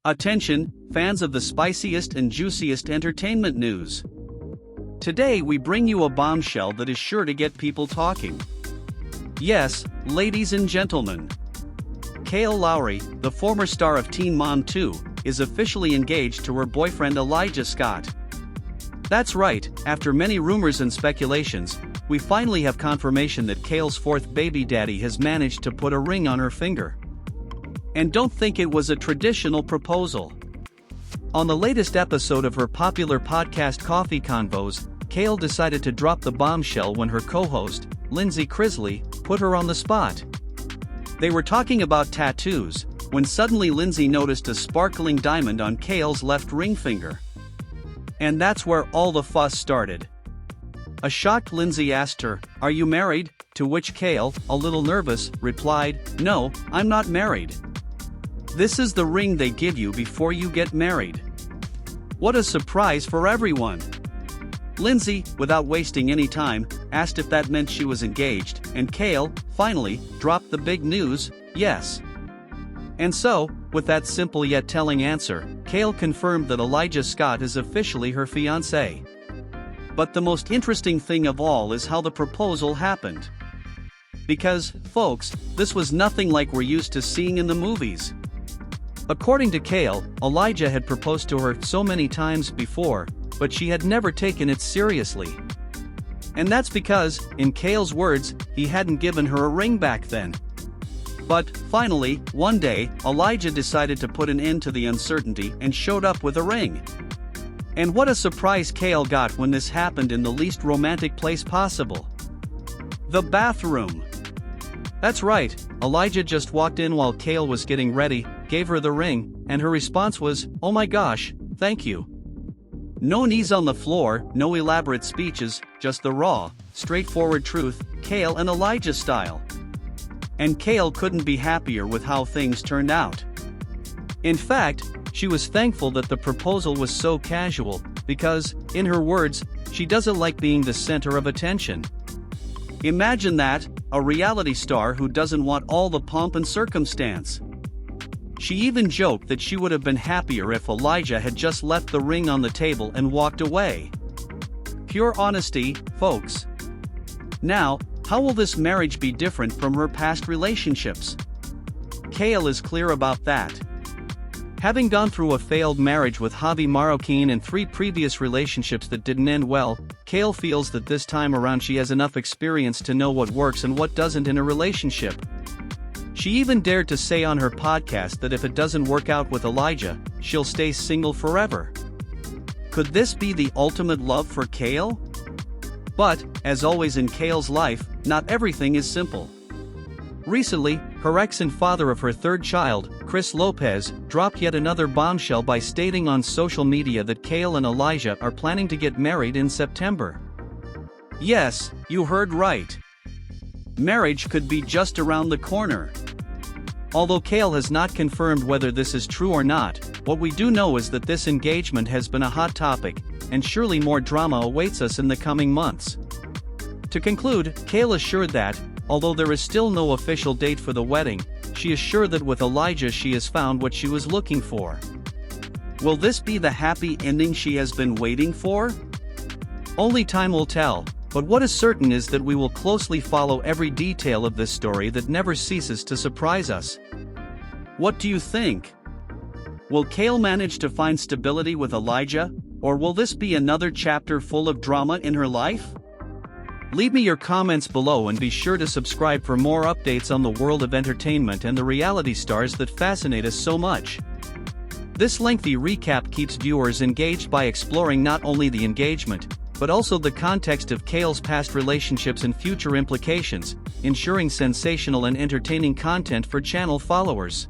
Attention, fans of the spiciest and juiciest entertainment news. Today we bring you a bombshell that is sure to get people talking. Yes, ladies and gentlemen. Kail Lowry, the former star of Teen Mom 2, is officially engaged to her boyfriend Elijah Scott. That's right, after many rumors and speculations, we finally have confirmation that Kail's fourth baby daddy has managed to put a ring on her finger. And don't think it was a traditional proposal. On the latest episode of her popular podcast Coffee Convos, Kail decided to drop the bombshell when her co-host, Lindsay Crisley, put her on the spot. They were talking about tattoos, when suddenly Lindsay noticed a sparkling diamond on Kail's left ring finger. And that's where all the fuss started. A shocked Lindsay asked her, "Are you married?" To which Kail, a little nervous, replied, "No, I'm not married. This is the ring they give you before you get married." What a surprise for everyone! Lindsay, without wasting any time, asked if that meant she was engaged, and Kail, finally, dropped the big news, yes. And so, with that simple yet telling answer, Kail confirmed that Elijah Scott is officially her fiancé. But the most interesting thing of all is how the proposal happened. Because, folks, this was nothing like we're used to seeing in the movies. According to Kail, Elijah had proposed to her so many times before, but she had never taken it seriously. And that's because, in Kail's words, he hadn't given her a ring back then. But, finally, one day, Elijah decided to put an end to the uncertainty and showed up with a ring. And what a surprise Kail got when this happened in the least romantic place possible. The bathroom. That's right, Elijah just walked in while Kail was getting ready, gave her the ring, and her response was, "Oh my gosh, thank you." No knees on the floor, no elaborate speeches, just the raw, straightforward truth, Kail and Elijah style. And Kail couldn't be happier with how things turned out. In fact, she was thankful that the proposal was so casual, because, in her words, she doesn't like being the center of attention. Imagine that, a reality star who doesn't want all the pomp and circumstance. She even joked that she would have been happier if Elijah had just left the ring on the table and walked away. Pure honesty, folks. Now, how will this marriage be different from her past relationships? Kail is clear about that. Having gone through a failed marriage with Javi Marroquin and 3 previous relationships that didn't end well, Kail feels that this time around she has enough experience to know what works and what doesn't in a relationship. She even dared to say on her podcast that if it doesn't work out with Elijah, she'll stay single forever. Could this be the ultimate love for Kail? But, as always in Kail's life, not everything is simple. Recently, her ex and father of her third child, Chris Lopez, dropped yet another bombshell by stating on social media that Kail and Elijah are planning to get married in September. Yes, you heard right. Marriage could be just around the corner. Although Kail has not confirmed whether this is true or not, what we do know is that this engagement has been a hot topic, and surely more drama awaits us in the coming months. To conclude, Kail assured that, although there is still no official date for the wedding, she is sure that with Elijah she has found what she was looking for. Will this be the happy ending she has been waiting for? Only time will tell, but what is certain is that we will closely follow every detail of this story that never ceases to surprise us. What do you think? Will Kail manage to find stability with Elijah, or will this be another chapter full of drama in her life? Leave me your comments below and be sure to subscribe for more updates on the world of entertainment and the reality stars that fascinate us so much. This lengthy recap keeps viewers engaged by exploring not only the engagement, but also the context of Kail's past relationships and future implications, ensuring sensational and entertaining content for channel followers.